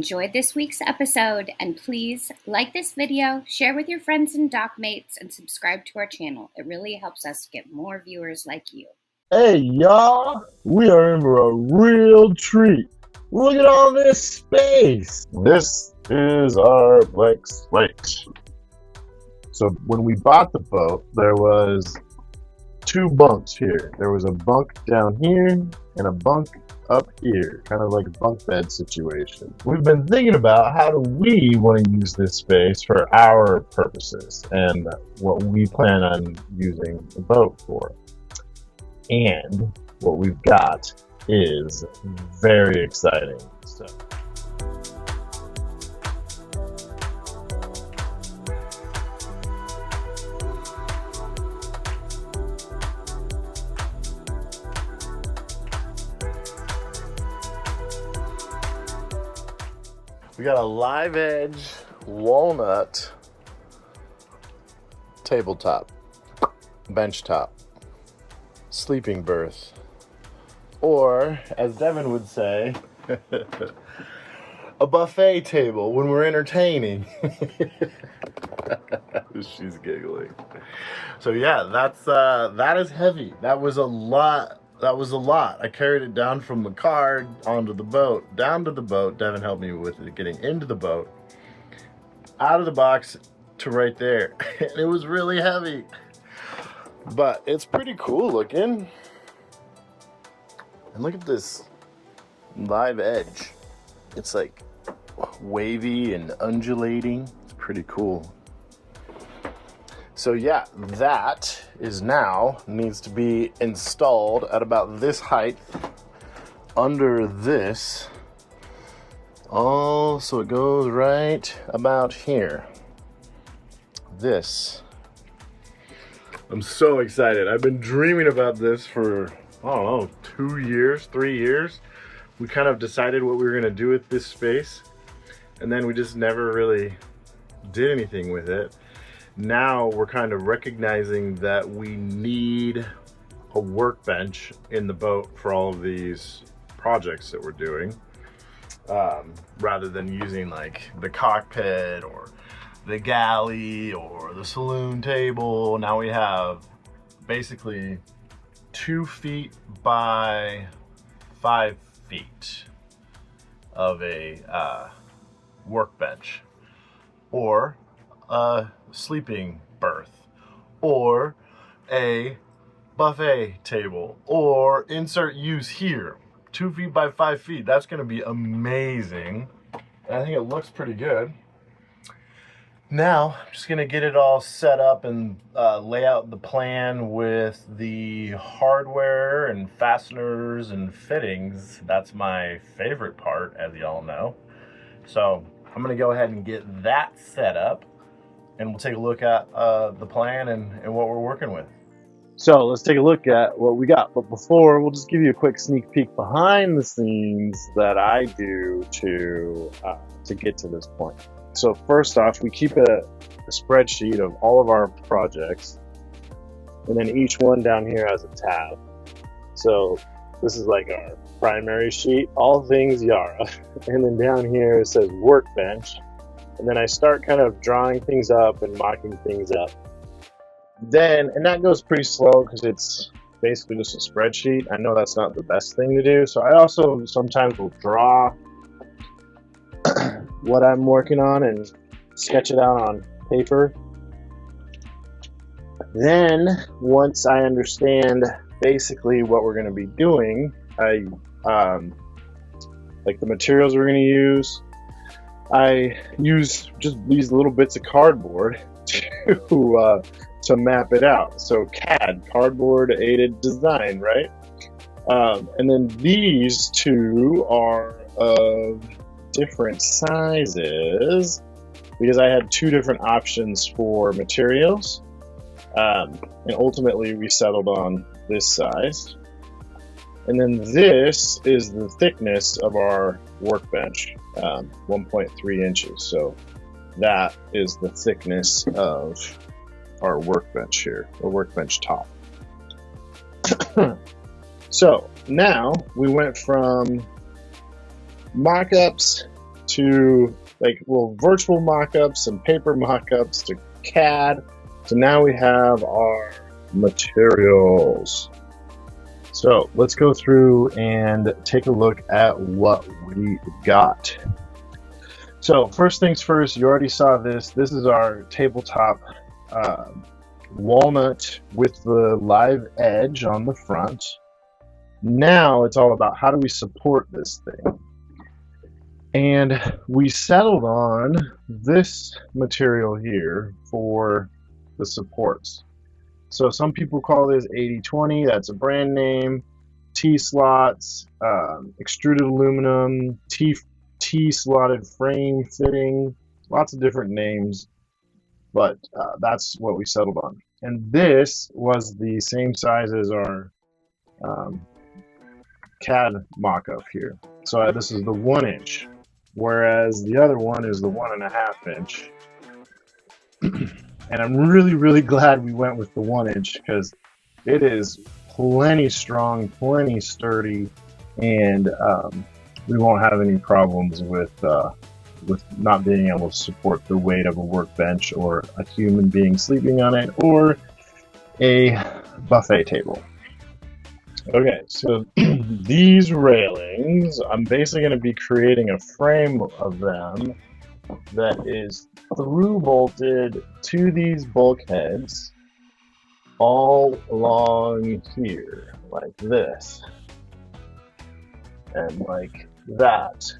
enjoyed this week's episode, and please like this video, share with your friends and dockmates, and subscribe to our channel. It really helps us get more viewers like you. Hey y'all, we are in for a real treat. Look at all this space. This is our blank slate. So when we bought the boat, there was 2 bunks here. There was a bunk down here and a bunk up here, kind of like a bunk bed situation. We've been thinking about how do we want to use this space for our purposes and what we plan on using the boat for. And what we've got is very exciting. So we got a live edge walnut tabletop, bench top, sleeping berth, or as Devin would say, a buffet table when we're entertaining. She's giggling. So yeah, that is heavy. That was a lot. I carried it down from the car onto the boat, down to the boat. Devin helped me with it, getting into the boat, out of the box to right there. And it was really heavy. But it's pretty cool looking. And look at this live edge. It's like wavy and undulating. It's pretty cool. So yeah, that is now needs to be installed at about this height under this. Oh, so it goes right about here. This. I'm so excited. I've been dreaming about this for, I don't know, 2 years, 3 years. We kind of decided what we were gonna do with this space, and then we just never really did anything with it. Now we're kind of recognizing that we need a workbench in the boat for all of these projects that we're doing, rather than using like the cockpit or the galley or the saloon table. Now we have basically 2 feet by 5 feet of a workbench, or a sleeping berth, or a buffet table, or insert use here. 2 feet by 5 feet. That's going to be amazing. I think it looks pretty good. Now, I'm just going to get it all set up and lay out the plan with the hardware and fasteners and fittings. That's my favorite part, as y'all know. So I'm going to go ahead and get that set up, and we'll take a look at the plan and what we're working with. So let's take a look at what we got. But before, we'll just give you a quick sneak peek behind the scenes that I do to get to this point. So first off, we keep a spreadsheet of all of our projects, and then each one down here has a tab. So this is like our primary sheet, all things Yara. And then down here it says workbench. And then I start kind of drawing things up and mocking things up. Then, and that goes pretty slow because it's basically just a spreadsheet. I know that's not the best thing to do. So I also sometimes will draw what I'm working on and sketch it out on paper. Then, once I understand basically what we're going to be doing, I like the materials we're going to use. I use just these little bits of cardboard to map it out. So CAD, cardboard aided design, right? And then these 2 are of different sizes because I had 2 different options for materials, and ultimately we settled on this size. And then this is the thickness of our workbench, 1.3 inches. So that is the thickness of our workbench here, or workbench top. So now we went from mock-ups to like little virtual mock-ups and paper mock-ups to CAD. So now we have our materials. So let's go through and take a look at what we got. So first things first, you already saw this. This is our tabletop walnut with the live edge on the front. Now it's all about how do we support this thing. And we settled on this material here for the supports. So some people call this 80/20, that's a brand name. T-slots, extruded aluminum, T-slotted frame fitting, lots of different names, but that's what we settled on. And this was the same size as our CAD mock-up here. So this is the 1-inch, whereas the other one is the 1.5 inch. And I'm really glad we went with the 1-inch because it is plenty strong, plenty sturdy, and we won't have any problems with not being able to support the weight of a workbench or a human being sleeping on it or a buffet table. Okay, so these railings, I'm basically going to be creating a frame of them that is through bolted to these bulkheads all along here, like this, and like that.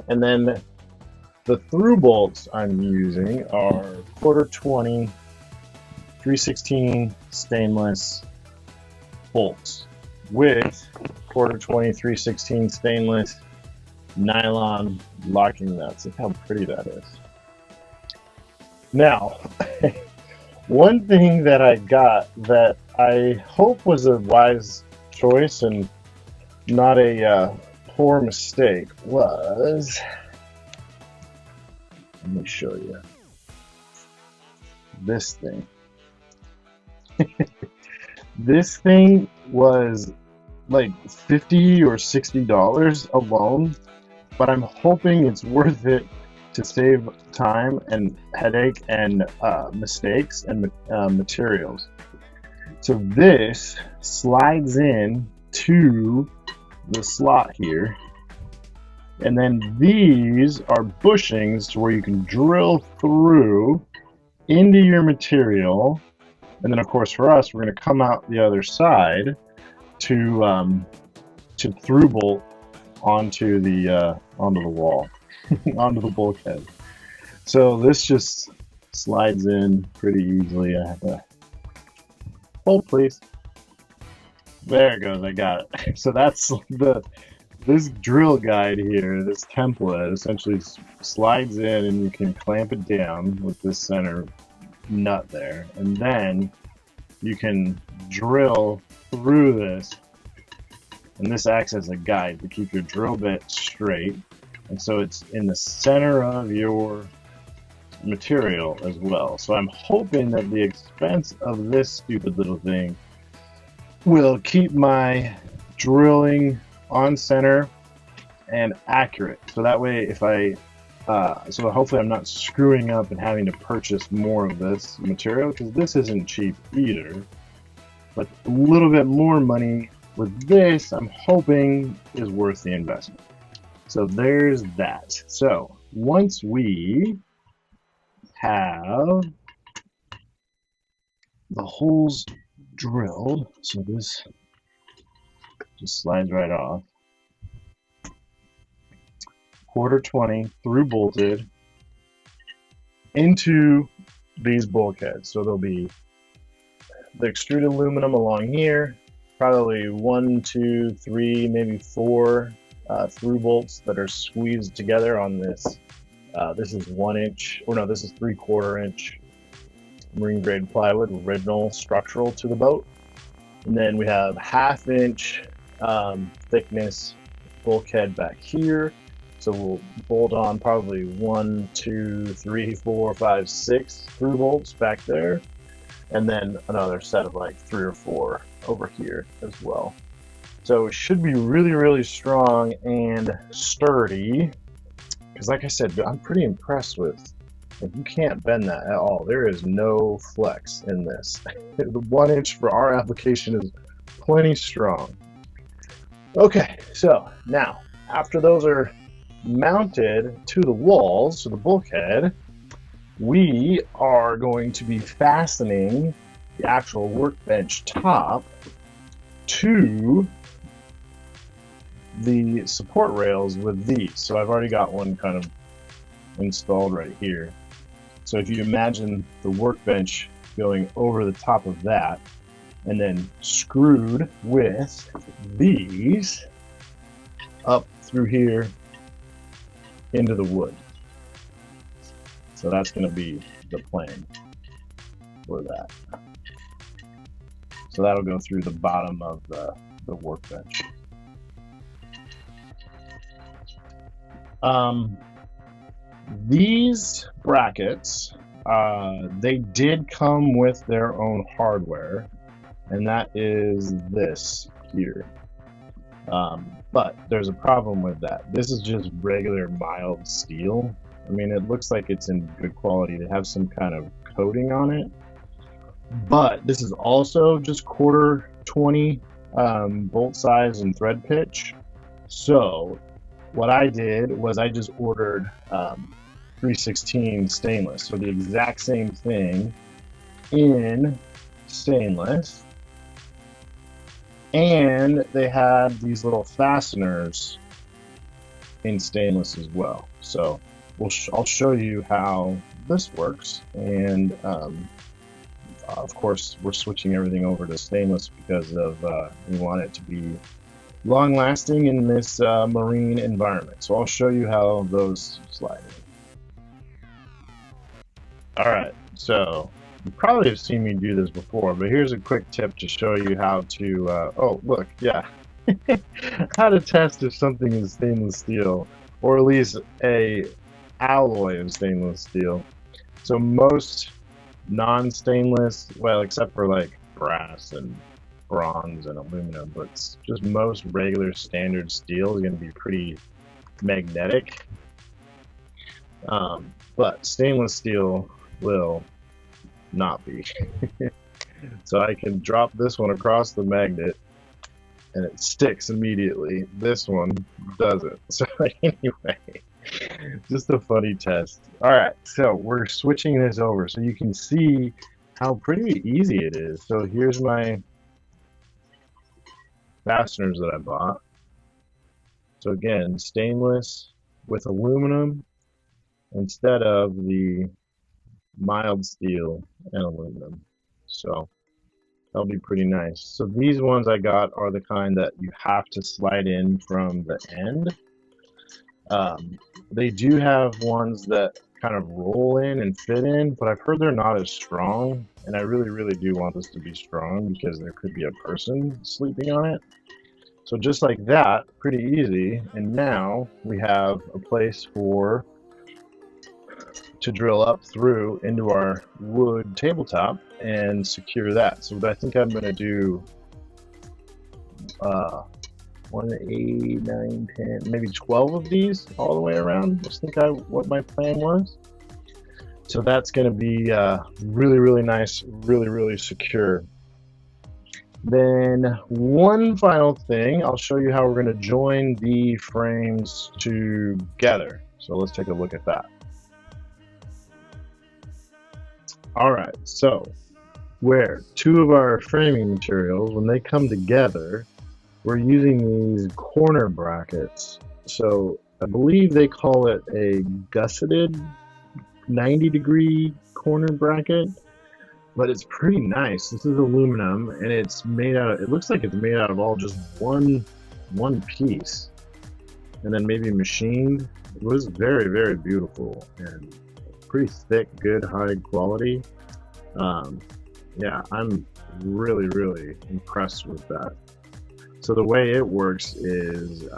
And then the through bolts I'm using are 1/4 20 3/16 stainless bolts with 1/4 20 3/16 stainless nylon locking nuts. Look how pretty that is. Now, one thing that I got that I hope was a wise choice and not a poor mistake was, let me show you this thing. This thing was like $50 or $60 alone, but I'm hoping it's worth it to save time and headache and mistakes and materials. So this slides in to the slot here, and then these are bushings to where you can drill through into your material, and then of course for us we're going to come out the other side to through bolt onto the wall, onto the bulkhead. So this just slides in pretty easily. I have to hold, please. There it goes. I got it. So that's this drill guide here. This template essentially slides in, and you can clamp it down with this center nut there, and then you can drill through this. And this acts as a guide to keep your drill bit straight. And so it's in the center of your material as well. So I'm hoping that the expense of this stupid little thing will keep my drilling on center and accurate. So that way if so hopefully I'm not screwing up and having to purchase more of this material, because this isn't cheap either. But a little bit more money with this, I'm hoping, is worth the investment. So there's that. So once we have the holes drilled, so this just slides right off, 1/4 20 through bolted into these bulkheads. So there'll be the extruded aluminum along here, probably 1, 2, 3, maybe 4 through bolts that are squeezed together on this. This is 1-inch, or no, this is 3/4 inch marine grade plywood, original structural to the boat. And then we have 1/2 inch thickness bulkhead back here. So we'll bolt on probably 1, 2, 3, 4, 5, 6 through bolts back there. And then another set of like 3 or 4 over here as well. So it should be really, really strong and sturdy. Because like I said, I'm pretty impressed with, like, you can't bend that at all. There is no flex in this. The 1 inch for our application is plenty strong. Okay, so now after those are mounted to the walls, to the bulkhead, we are going to be fastening the actual workbench top to the support rails with these. So I've already got one kind of installed right here. So if you imagine the workbench going over the top of that and then screwed with these up through here into the wood. So that's going to be the plan for that. So that'll go through the bottom of the workbench. These brackets, they did come with their own hardware, and that is this here. But there's a problem with that. This is just regular mild steel. I mean, it looks like it's in good quality. They have some kind of coating on it, but this is also just 1/4-20 bolt size and thread pitch. So what I did was I just ordered 316 stainless, so the exact same thing in stainless, and they had these little fasteners in stainless as well. So I'll show you how this works, and of course we're switching everything over to stainless because of we want it to be long lasting in this marine environment. So I'll show you how those slide in. Alright, so you probably have seen me do this before, but here's a quick tip to show you how to oh look, yeah, how to test if something is stainless steel, or at least a alloy of stainless steel. So most non-stainless, well, except for like brass and bronze and aluminum, but just most regular standard steel is going to be pretty magnetic. But stainless steel will not be. So I can drop this one across the magnet and it sticks immediately. This one doesn't. So anyway, just a funny test. Alright, so we're switching this over so you can see how pretty easy it is. So here's my fasteners that I bought. So again, stainless with aluminum instead of the mild steel and aluminum. So that'll be pretty nice. So these ones I got are the kind that you have to slide in from the end. They do have ones that kind of roll in and fit in, but I've heard they're not as strong, and I really do want this to be strong because there could be a person sleeping on it. So just like that, pretty easy, and now we have a place to drill up through into our wood tabletop and secure that. So I think I'm going to do 1, 8, 9, 10, maybe 12 of these all the way around. Just think what my plan was. So that's going to be really nice, really secure. Then one final thing, I'll show you how we're going to join the frames together. So let's take a look at that. Alright, so where 2 of our framing materials, when they come together, we're using these corner brackets. So I believe they call it a gusseted 90-degree corner bracket, but it's pretty nice. This is aluminum, and it's made out of, it looks like it's made out of all just one piece, and then maybe machined. It was very beautiful and pretty thick, good, high quality. Yeah, I'm really impressed with that. So the way it works is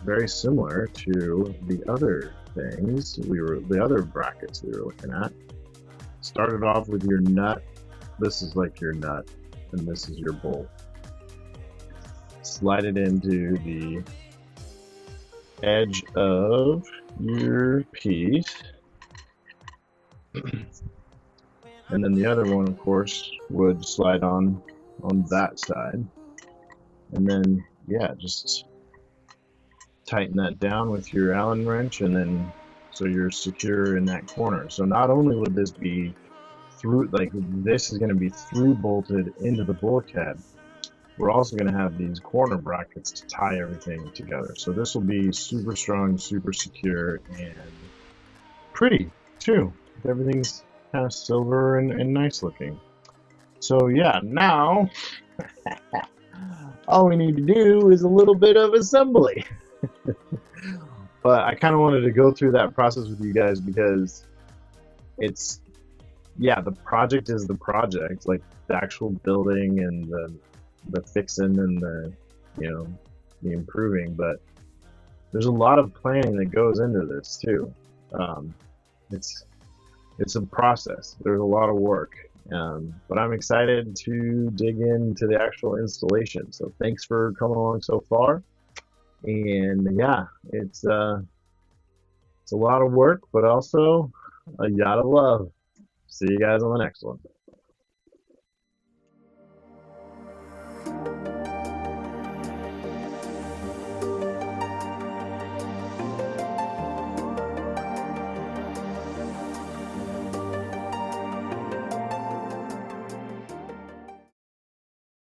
very similar to the other things the other brackets we were looking at. Started off with your nut. This is like your nut, and this is your bolt. slide it into the edge of your piece. And then the other one, of course, would slide on that side. And then, yeah, just tighten that down with your Allen wrench, and then so you're secure in that corner. So not only would this be through, like this is going to be through bolted into the bulkhead, we're also going to have these corner brackets to tie everything together. So this will be super strong, super secure, and pretty too. Everything's kind of silver and nice looking. So yeah, now all we need to do is a little bit of assembly. But I kind of wanted to go through that process with you guys because it's, yeah, the project is the project, like the actual building and the fixing and the, you know, the improving, but there's a lot of planning that goes into this too. It's a process. There's a lot of work, but I'm excited to dig into the actual installation. So thanks for coming along so far. And yeah, it's a lot of work, but also a yacht of love. See you guys on the next one.